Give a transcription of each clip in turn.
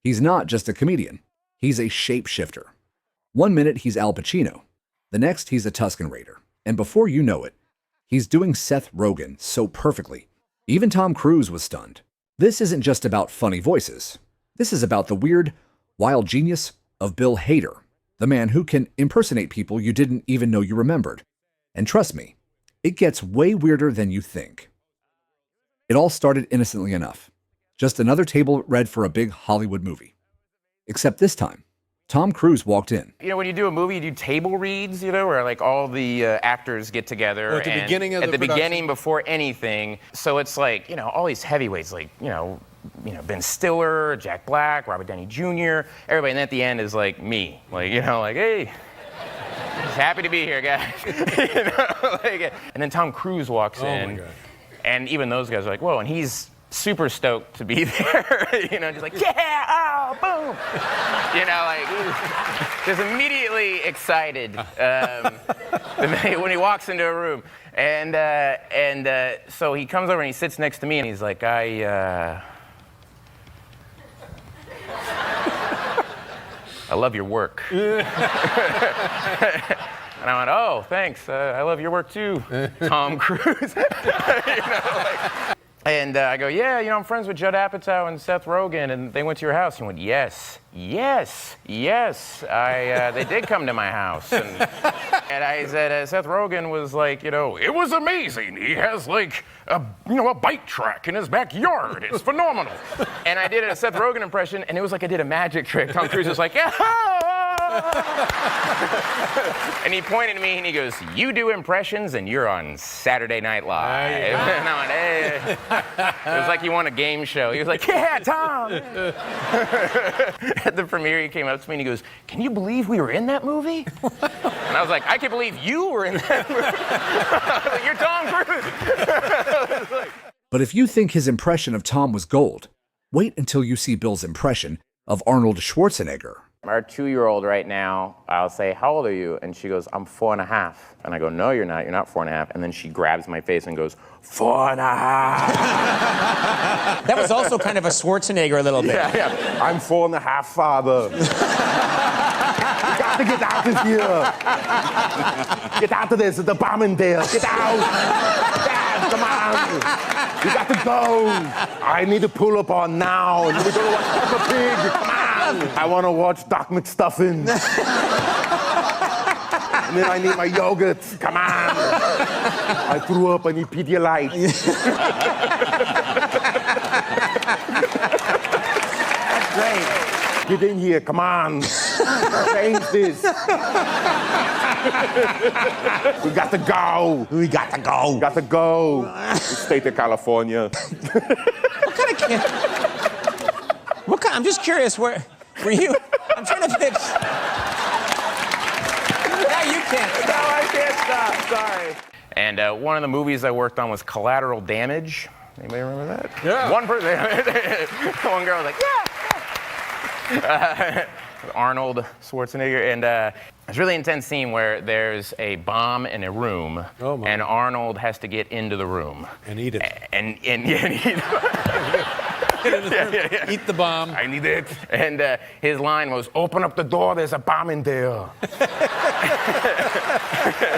He's not just a comedian. He's a shapeshifter. One minute he's Al Pacino. The next he's a Tusken Raider. And before you know it, he's doing Seth Rogen so perfectly. Even Tom Cruise was stunned. This isn't just about funny voices. This is about the weird, wild genius of Bill Hader, the man who can impersonate people you didn't even know you remembered. And trust me, it gets way weirder than you think. It all started innocently enough. Just another table read for a big Hollywood movie. Except this time, Tom Cruise walked in. You know, when you do a movie, you do table reads, you know, where like all the actors get together. Well, at the beginning of the production. Beginning, before anything. So it's like, you know, all these heavyweights, like, you know, Ben Stiller, Jack Black, Robert Downey Jr., everybody. And then at the end is like me. Like, you know, like, hey, just happy to be here, guys. You know, like, and then Tom Cruise walks in. My God. And even those guys are like, whoa, and he's super stoked to be there. You know, just like, yeah, oh, boom. You know, like, just immediately excited when he walks into a room. And so he comes over and he sits next to me and he's like, I love your work. And I went, oh, thanks. I love your work too, Tom Cruise. You know, like, and I go, yeah, you know, I'm friends with Judd Apatow and Seth Rogen, and they went to your house. He went, yes. They did come to my house. And I said, Seth Rogen was like, you know, it was amazing. He has like a bike track in his backyard. It's phenomenal. And I did a Seth Rogen impression, and it was like I did a magic trick. Tom Cruise was like, yeah. And he pointed at me and he goes, you do impressions and you're on Saturday Night Live. And I went, hey. It was like he won a game show. He was like, yeah, Tom. At the premiere, he came up to me and he goes, can you believe we were in that movie? And I was like, I can't believe you were in that movie. You're Tom Cruise. But if you think his impression of Tom was gold, wait until you see Bill's impression of Arnold Schwarzenegger. Our 2-year-old right now, I'll say, how old are you? And she goes, I'm 4.5. And I go, no, you're not 4.5. And then she grabs my face and goes, 4.5. That was also kind of a Schwarzenegger a little bit. Yeah. I'm 4.5, father. You got to get out of here. Get out of this, the bomb in there. Get out. Dad, come on. You got to go. I need to pull up on now. We're going to watch Peppa Pig. Come on. I want to watch Doc McStuffin. And then I need my yogurt. Come on. I threw up. I need Pedialyte. That's great. Get in here. Come on. Change this. We got to go. We got to go. Got to go. State of California. What kind of kid? I'm just curious, were you? I'm trying to pitch. Now you can't stop. No, I can't stop. Sorry. And one of the movies I worked on was Collateral Damage. Anybody remember that? Yeah. One person. One girl was like, yeah. Arnold Schwarzenegger, and it's a really intense scene where there's a bomb in a room, and Arnold has to get into the room and eat it. And eat it. Eat the bomb. I need it. And his line was, open up the door, there's a bomb in there.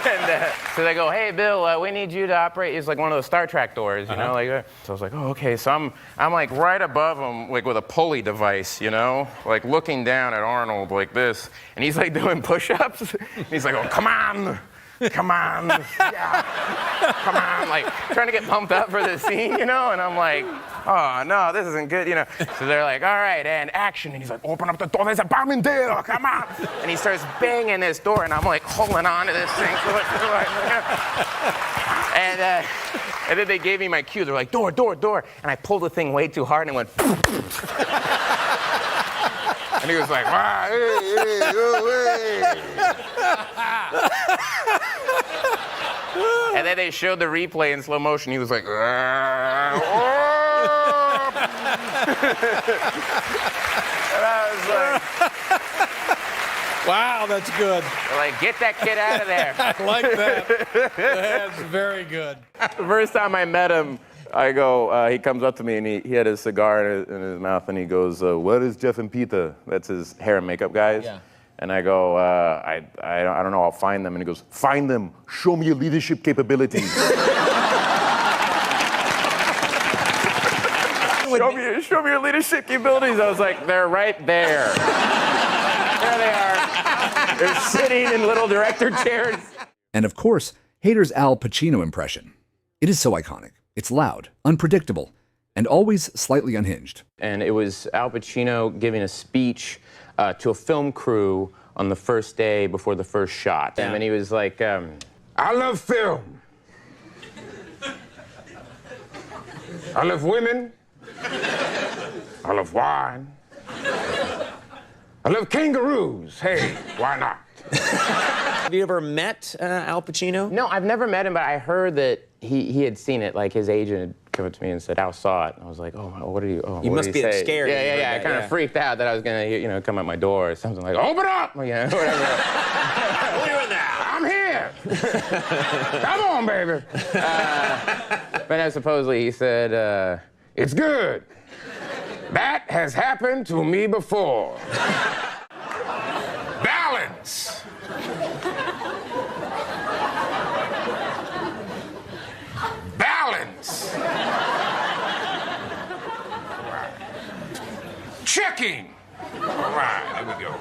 And so they go, hey, Bill, we need you to operate. It's like one of those Star Trek doors, you know? Like, so I was like, oh, okay. So I'm like right above him, like with a pulley device, you know? Like looking down at Arnold like this. And he's like doing push-ups. And he's like, oh, come on. Come on, yeah, come on, like trying to get pumped up for the scene, you know? And I'm like, oh no, this isn't good, you know? So they're like, all right, and action. And he's like, open up the door, there's a bomb in there, come on. And he starts banging this door, and I'm like holding on to this thing. And then they gave me my cue. They're like, door, door, door. And I pulled the thing way too hard and it went. And he was like, wow, hey. And then they showed the replay in slow motion. He was like, and I was like, wow, that's good. like, get that kid out of there. I like that. That's very good. The first time I met him, I go, he comes up to me and he had his cigar in his mouth and he goes, what is Jeff and Peter? That's his hair and makeup guys. Yeah. And I go, I don't know, I'll find them. And he goes, find them, show me your leadership capabilities. Show me your leadership capabilities. I was like, they're right there. There they are. They're sitting in little director chairs. And of course, Hader's Al Pacino impression. It is so iconic. It's loud, unpredictable, and always slightly unhinged. And it was Al Pacino giving a speech to a film crew on the first day before the first shot. Yeah. And he was like, I love film. I love women. I love wine. I love kangaroos. Hey, why not? Have you ever met Al Pacino? No, I've never met him, but I heard that he had seen it. Like his agent had come up to me and said, Al saw it. And I was like, oh, what did you? Oh, You what must did be he say? scared. Yeah. I kind of freaked out that I was gonna, come at my door or something like, open up, whatever. I'm here. Come on, baby. But then supposedly he said, it's good. That has happened to me before. Balance. Balance. Right. Checking. All right, here we go.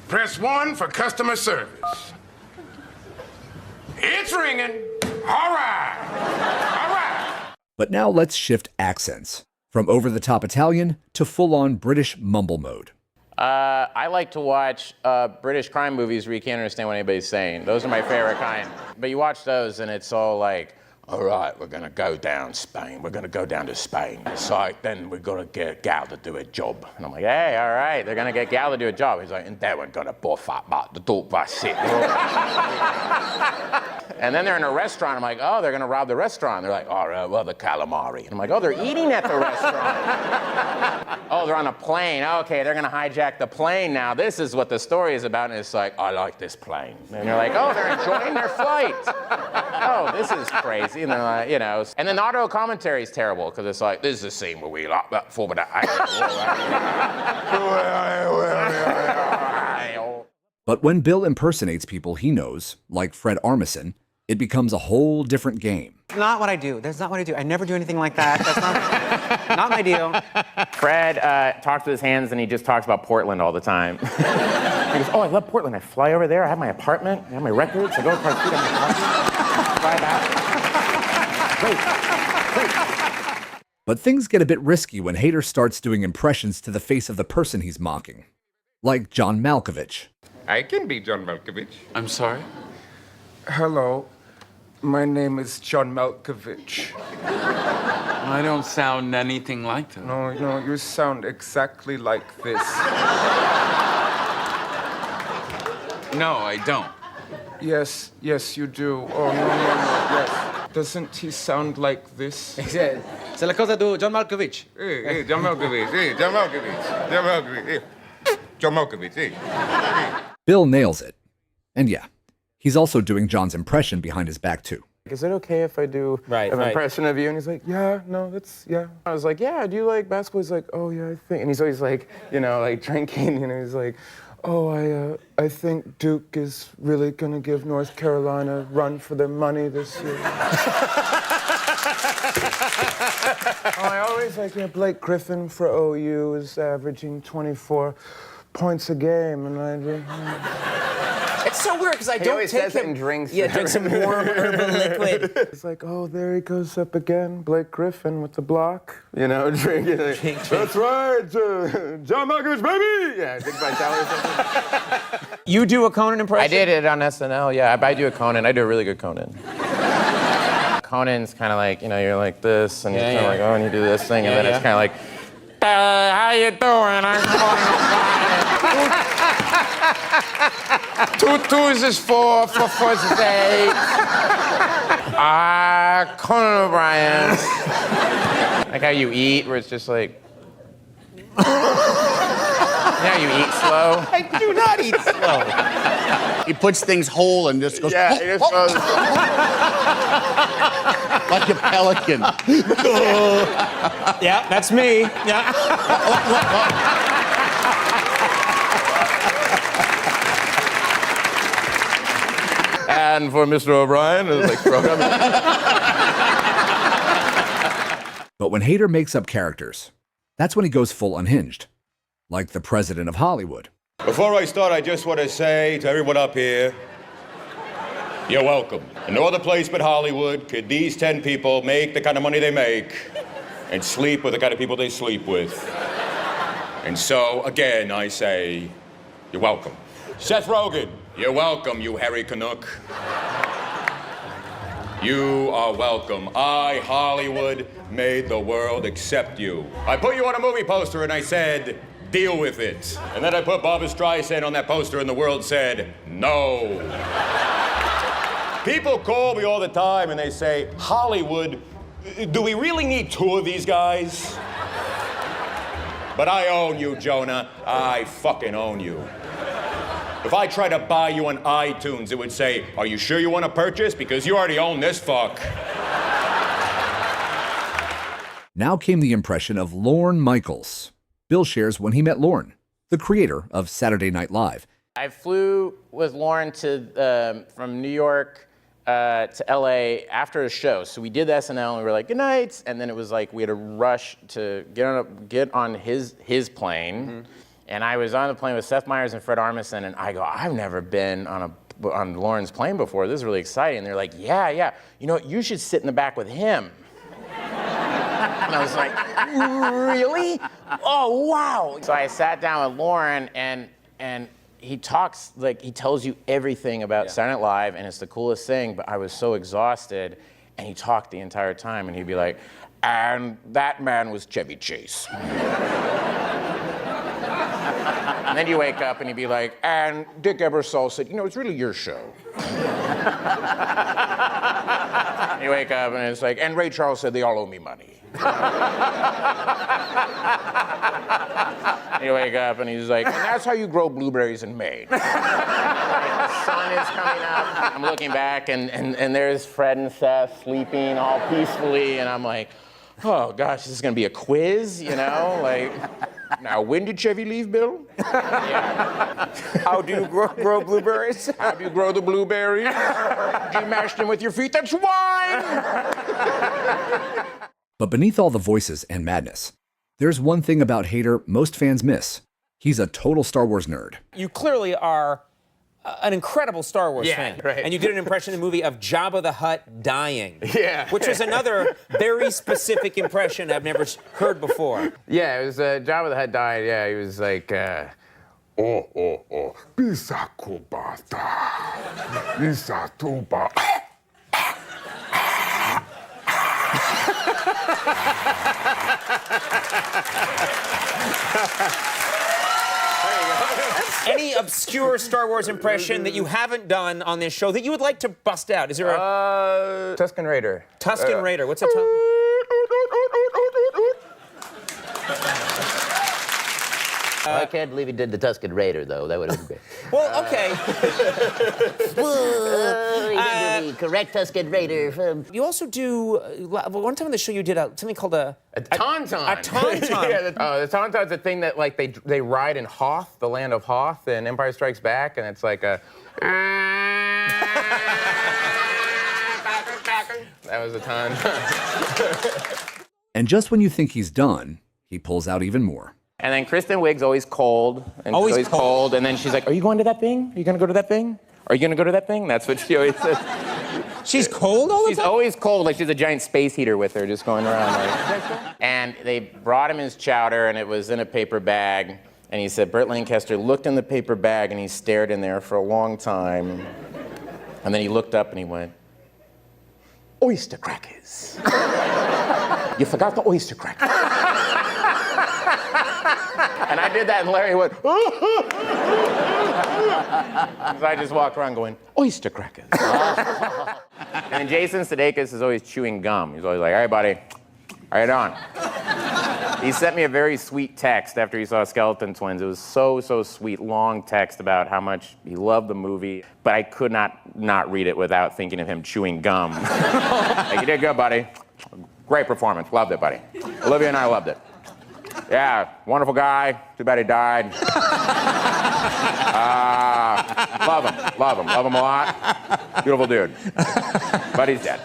Press 1 for customer service. It's ringing. All right. All right. But now let's shift accents. From over-the-top Italian to full-on British mumble mode. I like to watch British crime movies where you can't understand what anybody's saying. Those are my favorite kind. But you watch those and it's all like, all right, we're gonna go down Spain. We're gonna go down to Spain. So then we're gonna get Gal to do a job. And I'm like, hey, all right, they're gonna get Gal to do a job. He's like, and they weren't gonna buff up, but the dog was sick. And then they're in a restaurant. I'm like, oh, they're gonna rob the restaurant. They're like, all right, well, the calamari. And I'm like, oh, they're eating at the restaurant. Oh, they're on a plane. Okay, they're gonna hijack the plane now. This is what the story is about. And it's like, I like this plane. And you're like, oh, they're enjoying their flight. Oh, this is crazy. And then, and then the auto commentary is terrible because it's like, this is the scene where we lock that for that. But when Bill impersonates people he knows, like Fred Armisen, it becomes a whole different game. Not what I do. That's not what I do. I never do anything like that. That's not my deal. Fred talks with his hands and he just talks about Portland all the time. He goes, oh, I love Portland. I fly over there. I have my apartment. I have my records. I go across the street. I have my coffee. Fly back. Great. But things get a bit risky when Hader starts doing impressions to the face of the person he's mocking. Like John Malkovich. I can be John Malkovich. I'm sorry? Hello, my name is John Malkovich. I don't sound anything like that. No, you sound exactly like this. No, I don't. Yes, you do. Oh, no, yes. Doesn't he sound like this? Se la cosa do John Malkovich. Hey, John Malkovich, John Malkovich. John Malkovich, hey. Bill nails it. And yeah, he's also doing John's impression behind his back too. Is it okay if I do an impression of you? And he's like, yeah, no, yeah. I was like, yeah, do you like basketball? He's like, oh, yeah, I think. And he's always like, like drinking. He's like, oh, I think Duke is really going to give North Carolina a run for their money this year. I always like, Blake Griffin for OU is averaging 24 points a game, and It's so weird because I don't always take says it and drinks. Yeah, drink some warm urban liquid. It's like, oh, there he goes up again, Blake Griffin with the block, drinking. That's right, John Malkovich, baby! Yeah, Big Vitality or something. You do a Conan impression? I did it on SNL, yeah. I do a Conan. I do a really good Conan. Conan's kind of like, you're like this, and you're kind of like, oh, and you do this thing, and then it's kind of like, how you doing? I'm Conan O'Brien. Two is for today. Conan O'Brien. Like how you eat, where it's just like, how you eat slow? I do not eat slow. He puts things whole and just goes, Yeah, it just goes. like a pelican. Yeah, that's me. Yeah. And for Mr. O'Brien, it's like But when Hader makes up characters, that's when he goes full unhinged, like the president of Hollywood. Before I start, I just want to say to everyone up here, you're welcome. In no other place but Hollywood could these 10 people make the kind of money they make and sleep with the kind of people they sleep with. And so, again, I say, you're welcome. Seth Rogen, you're welcome, you hairy Canuck. You are welcome. I, Hollywood, made the world accept you. I put you on a movie poster and I said, deal with it. And then I put Barbra Streisand on that poster and the world said, no. People call me all the time and they say, Hollywood, do we really need 2 of these guys? But I own you, Jonah. I fucking own you. If I try to buy you on iTunes, it would say, are you sure you want to purchase? Because you already own this fuck. Now came the impression of Lorne Michaels. Bill shares when he met Lorne, the creator of Saturday Night Live. I flew with Lauren from New York to LA after a show. So we did the SNL and we were like, good night. And then it was like we had to rush to get on his plane. Mm-hmm. And I was on the plane with Seth Meyers and Fred Armisen, and I go, I've never been on Lauren's plane before. This is really exciting. And they're like, yeah. You know, you should sit in the back with him. And I was like, really? Oh, wow. So I sat down with Lauren, and he talks, like, he tells you everything about Saturday Night Live, and it's the coolest thing, but I was so exhausted, and he talked the entire time, and he'd be like, and that man was Chevy Chase. And then you wake up and he'd be like, and Dick Ebersol said, you know, it's really your show. You wake up and it's like, and Ray Charles said they all owe me money. You wake up and he's like, and that's how you grow blueberries in Maine. The sun is coming up. I'm looking back and there's Fred and Seth sleeping all peacefully, and I'm like, oh gosh, this is gonna be a quiz, you know? Like, now when did Chevy leave, Bill? Yeah. How do you grow blueberries? How do you grow the blueberries? Do you mash them with your feet? That's wine! But beneath all the voices and madness, there's one thing about Hader most fans miss. He's a total Star Wars nerd. You clearly are an incredible Star Wars fan. Right. And you did an impression in the movie of Jabba the Hutt dying. Yeah. Which was another very specific impression I've never heard before. Yeah, it was Jabba the Hutt died. Yeah, he was like, Bisa kubata. Bisa tuba. Any obscure Star Wars impression that you haven't done on this show that you would like to bust out? Is there a... Tusken Raider. Tusken Raider. What's a I can't believe he did the Tusken Raider, though. That would have been great. Well, okay. He did the correct Tusken Raider. You also do... one time on the show you did something called a tauntaun. A tauntaun. Yeah, the tauntaun's a thing that like they ride in Hoth, the land of Hoth, in Empire Strikes Back, and it's like a... That was a tauntaun. And just when you think he's done, he pulls out even more. And then Kristen Wiig's always cold. And Always always cold. And then she's like, are you going to that thing? Are you going to go to that thing? Are you going to go to that thing? That's what she always says. She's cold all the time? She's always cold, like she's a giant space heater with her, just going around like... And they brought him his chowder, and it was in a paper bag. And he said, Burt Lancaster looked in the paper bag, and he stared in there for a long time. And then he looked up, and he went, oyster crackers. You forgot the oyster crackers. And I did that, and Larry went, so I just walked around going, oyster crackers. And then Jason Sudeikis is always chewing gum. He's always like, all right, buddy, all right, on. He sent me a very sweet text after he saw Skeleton Twins. It was so sweet, long text about how much he loved the movie, but I could not read it without thinking of him chewing gum. Like, you did good, buddy. Great performance. Loved it, buddy. Olivia and I loved it. Yeah, wonderful guy. Too bad he died. Love him a lot. Beautiful dude. But he's dead.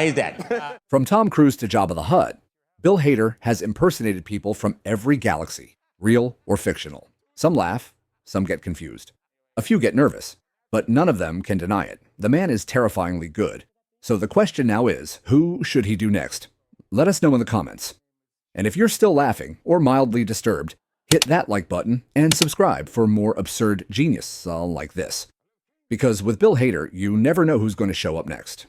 He's dead. From Tom Cruise to Jabba the Hutt, Bill Hader has impersonated people from every galaxy, real or fictional. Some laugh, some get confused. A few get nervous, but none of them can deny it. The man is terrifyingly good. So the question now is, who should he do next? Let us know in the comments. And if you're still laughing or mildly disturbed, hit that like button and subscribe for more absurd genius like this. Because with Bill Hader, you never know who's going to show up next.